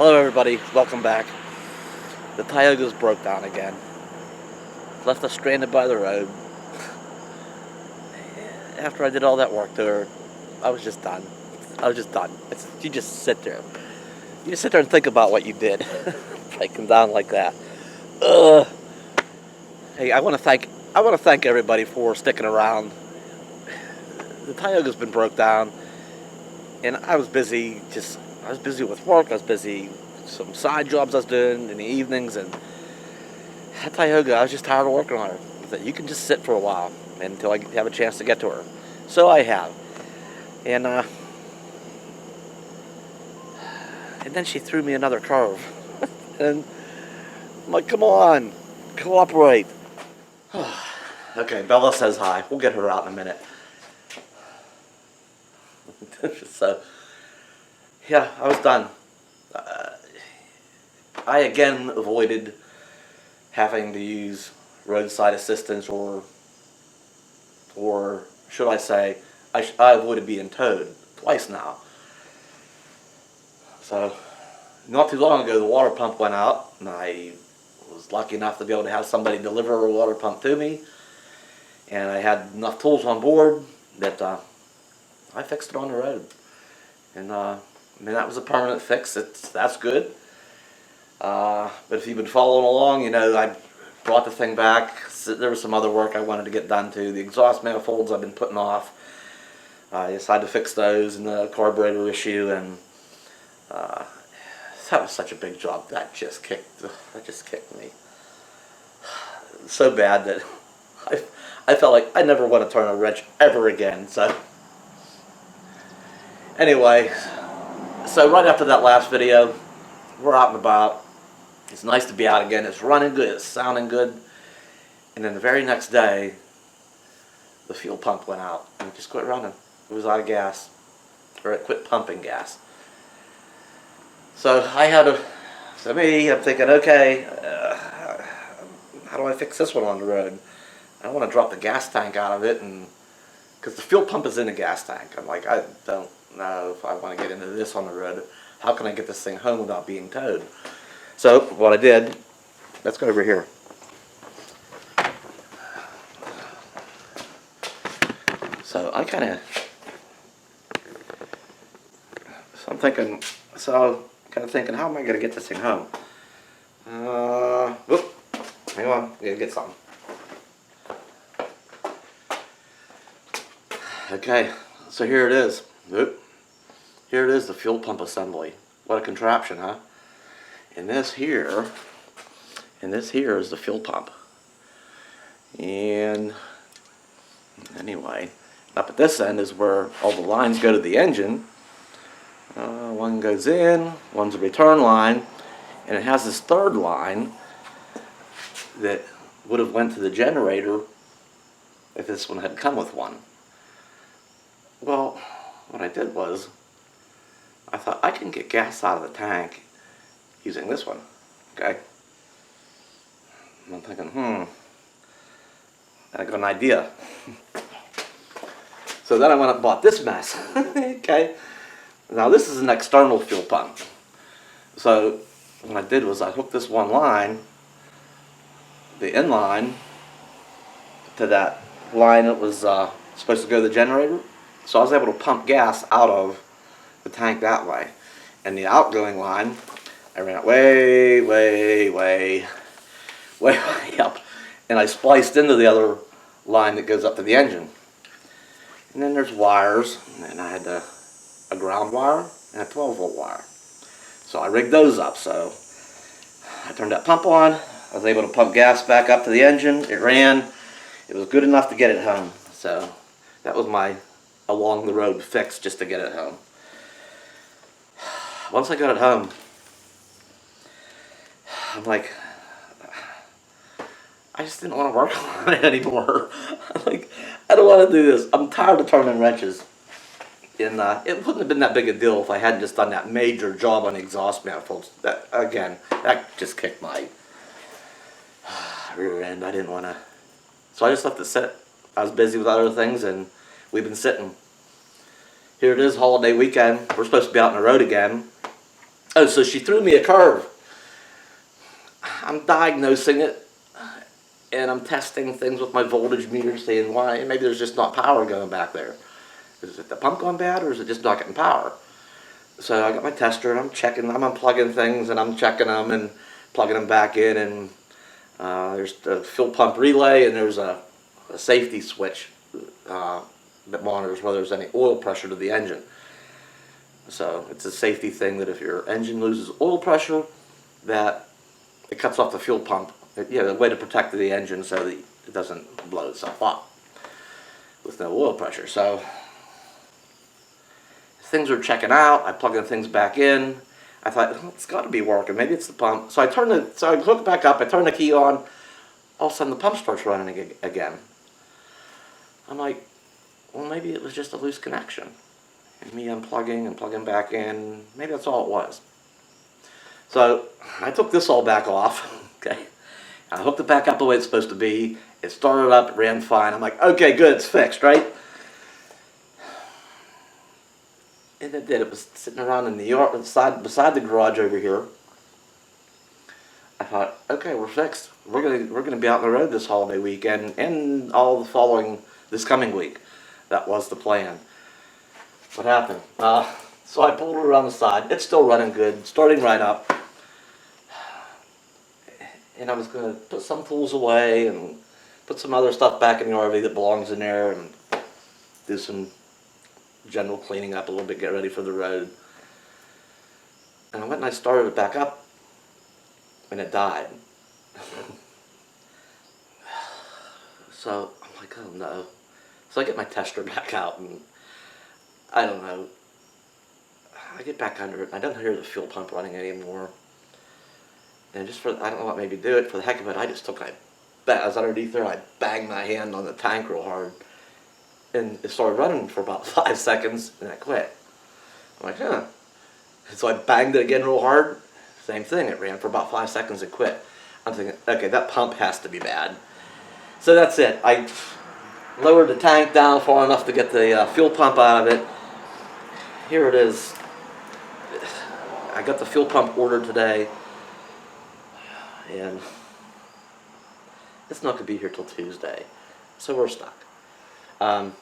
Hello everybody, welcome back. The Tioga's broke down again. Left us stranded by the road. After I did all that work to her, I was just done. You just sit there. You just sit there and think about what you did. Breaking down like that. Ugh. Hey, I want to thank everybody for sticking around. The Tioga's been broke down, and I was busy with work. I was busy with some side jobs I was doing in the evenings, and at Tioga, I was just tired of working on her. That you can just sit for a while until I have a chance to get to her. So I have, and then she threw me another curve, and I'm like, come on, cooperate. Okay, Bella says hi. We'll get her out in a minute. So, yeah, I was done. I again avoided having to use roadside assistance, or should I say, I avoided being towed twice now. So, not too long ago, the water pump went out, and I was lucky enough to be able to have somebody deliver a water pump to me, and I had enough tools on board that I fixed it on the road. And I mean, that was a permanent fix. That's good. But if you've been following along, you know I brought the thing back. There was some other work I wanted to get done too. The exhaust manifolds I've been putting off. I decided to fix those, and the carburetor issue, and that was such a big job. That just kicked me so bad that I felt like I never want to turn a wrench ever again. So anyway, so right after that last video, we're out and about. It's nice to be out again. It's running good. It's sounding good. And then the very next day, the fuel pump went out and it just quit running. It was out of gas, or it quit pumping gas. So I'm thinking, okay, how do I fix this one on the road? I don't want to drop the gas tank out of it, and because the fuel pump is in the gas tank. I'm like, I don't know if I want to get into this on the road. How can I get this thing home without being towed? So what I did, let's go over here. So I'm thinking, how am I going to get this thing home? Hang on, I gotta get something. Okay, so here it is. Here it is, the fuel pump assembly. What a contraption, huh? And this here is the fuel pump. And anyway, up at this end is where all the lines go to the engine. One goes in, one's a return line, and it has this third line that would have went to the generator if this one had come with one. Well, what I did was, I thought I can get gas out of the tank using this one, okay? And I'm thinking, I got an idea. So then I went up and bought this mess, okay? Now this is an external fuel pump. So what I did was I hooked this one line, the in line, to that line that was supposed to go to the generator. So I was able to pump gas out of the tank that way. And the outgoing line, I ran it way up, and I spliced into the other line that goes up to the engine. And then there's wires, and I had a ground wire and a 12-volt wire. So I rigged those up. So I turned that pump on. I was able to pump gas back up to the engine. It ran. It was good enough to get it home. So that was my along the road fix just to get it home. Once I got it home, I'm like, I just didn't want to work on it anymore. I'm like, I don't want to do this. I'm tired of turning wrenches. And it wouldn't have been that big a deal if I hadn't just done that major job on the exhaust manifolds. That just kicked my rear end. I didn't want to. So I just left it sit. I was busy with other things, and we've been sitting. Here it is, holiday weekend. We're supposed to be out on the road again. Oh, so she threw me a curve. I'm diagnosing it, and I'm testing things with my voltage meter, seeing why. Maybe there's just not power going back there. Is it the pump gone bad, or is it just not getting power? So I got my tester, and I'm checking. I'm unplugging things, and I'm checking them and plugging them back in. And there's the fuel pump relay, and there's a safety switch that monitors whether there's any oil pressure to the engine. So it's a safety thing that if your engine loses oil pressure, that it cuts off the fuel pump. A way to protect the engine so that it doesn't blow itself up with no oil pressure. So things are checking out. I plug in things back in. I thought, oh, it's got to be working. Maybe it's the pump. So I hook it back up. I turn the key on. All of a sudden, the pump starts running again. I'm like, well, maybe it was just a loose connection. And me unplugging and plugging back in. Maybe that's all it was. So I took this all back off. Okay. I hooked it back up the way it's supposed to be. It started up. It ran fine. I'm like, okay, good. It's fixed, right? And it did. It was sitting around in the yard, beside the garage over here. I thought, okay, we're fixed. We're gonna be out on the road this holiday weekend and all the following this coming week. That was the plan. What happened? So I pulled it around the side. It's still running good, starting right up. And I was gonna put some tools away and put some other stuff back in the RV that belongs in there and do some general cleaning up a little bit, get ready for the road. And I went and I started it back up, and it died. So I'm like, oh no. So I get my tester back out, and I don't know. I get back under it, and I don't hear the fuel pump running anymore. And just I don't know what made me do it, for the heck of it, I was underneath there, I banged my hand on the tank real hard. And it started running for about 5 seconds, and I quit. I'm like, huh. And so I banged it again real hard. Same thing, it ran for about 5 seconds and quit. I'm thinking, okay, that pump has to be bad. So that's it. I lowered the tank down far enough to get the fuel pump out of it. Here it is. I got the fuel pump ordered today, and it's not going to be here till Tuesday. So we're stuck. Oh,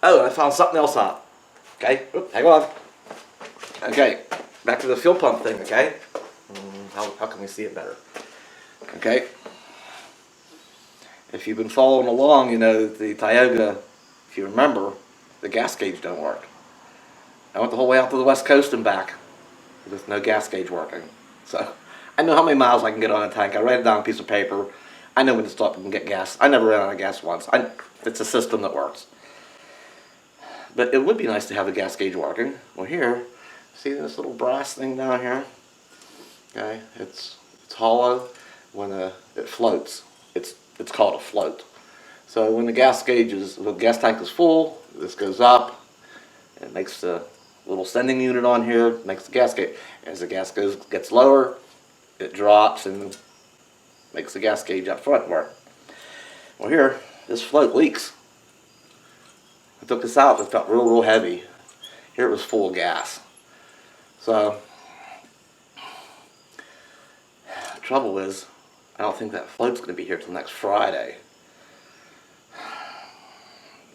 I found something else out. Okay, hang on. Okay, back to the fuel pump thing, okay? How can we see it better? Okay. If you've been following along, you know the Tioga, if you remember, the gas gauge don't work. I went the whole way out to the West Coast and back with no gas gauge working. So I know how many miles I can get on a tank. I write it down on a piece of paper. I know when to stop and get gas. I never ran out of gas once. It's a system that works. But it would be nice to have the gas gauge working. Well, here, see this little brass thing down here? Okay, it's hollow. When it floats, it's called a float. So when the gas tank is full, this goes up. It makes the little sending unit on here, makes the gas gauge. As the gas gets lower, it drops and makes the gas gauge up front work. Well, here, this float leaks. I took this out, it felt real heavy. Here it was full of gas. So, the trouble is, I don't think that float's going to be here till next Friday.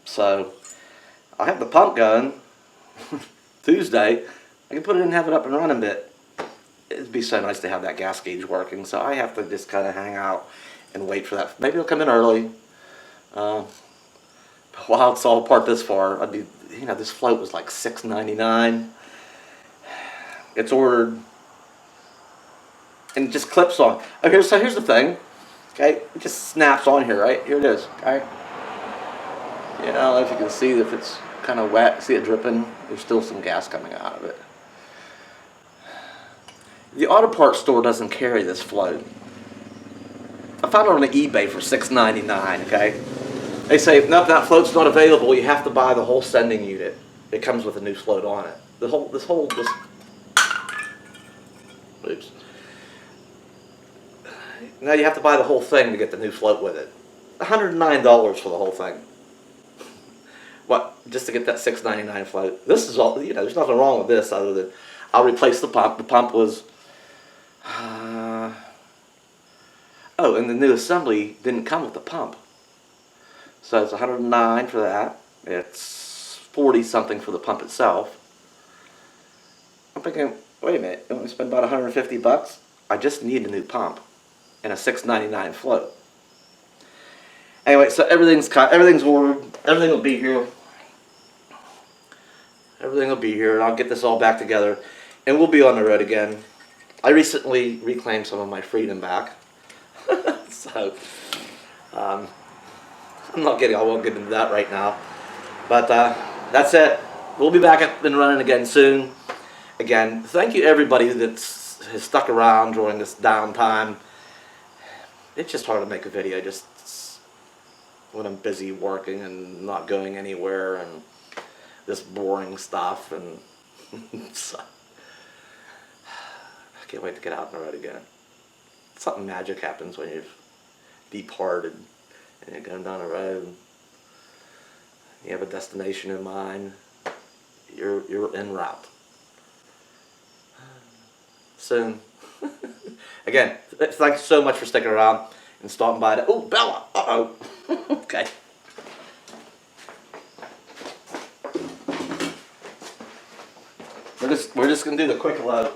So, I'll have the pump going Tuesday. I can put it in and have it up and running, but it'd be so nice to have that gas gauge working. So I have to just kind of hang out and wait for that. Maybe it'll come in early. While it's all apart this far, this float was like $6.99. It's ordered, and it just clips on. Okay, so here's the thing. Okay, it just snaps on here, right? Here it is. Okay. Yeah, I don't know if you can see if it's kind of wet. See it dripping? There's still some gas coming out of it. The auto parts store doesn't carry this float. I found it on eBay for $6.99. Okay. They say, nope, that float's not available. You have to buy the whole sending unit. It comes with a new float on it. Oops. Now you have to buy the whole thing to get the new float with it. $109 for the whole thing. What? Just to get that $6.99 float. This is all, there's nothing wrong with this other than I'll replace the pump. The pump was, oh, and the new assembly didn't come with the pump. So it's 109 for that. It's 40 something for the pump itself. I'm thinking, wait a minute, you want to spend about 150 bucks? I just need a new pump and a $6.99 float. Anyway, so everything's ordered. Everything will be here. Everything will be here, and I'll get this all back together, and we'll be on the road again. I recently reclaimed some of my freedom back, so I won't get into that right now. But that's it. We'll be back up and running again soon. Again, thank you everybody that has stuck around during this downtime. It's just hard to make a video just when I'm busy working and not going anywhere and this boring stuff, and so, I can't wait to get out on the road again. Something magic happens when you've departed and you're going down the road. You have a destination in mind. You're en route. Soon. Again, thanks so much for sticking around and stopping by. Oh, Bella! Uh-oh. Okay. We're just gonna do the quick load.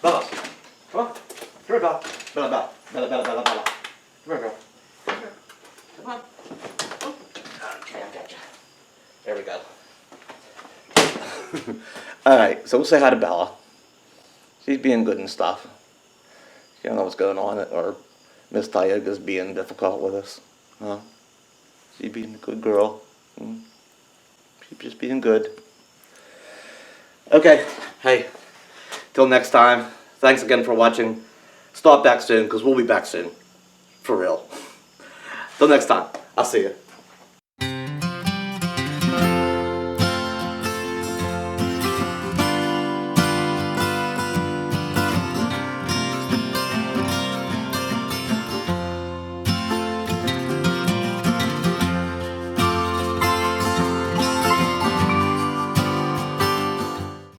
Bella, come on. Come here, Bella. Bella. Come here, girl. Come on. Okay, I got you. There we go. Alright, so we'll say hi to Bella. She's being good and stuff. She don't know what's going on, or Miss Tioga's being difficult with us. Huh? She's being a good girl. She's just being good. Okay, hey, till next time, thanks again for watching. Stop back soon, because we'll be back soon. For real. Till next time, I'll see you.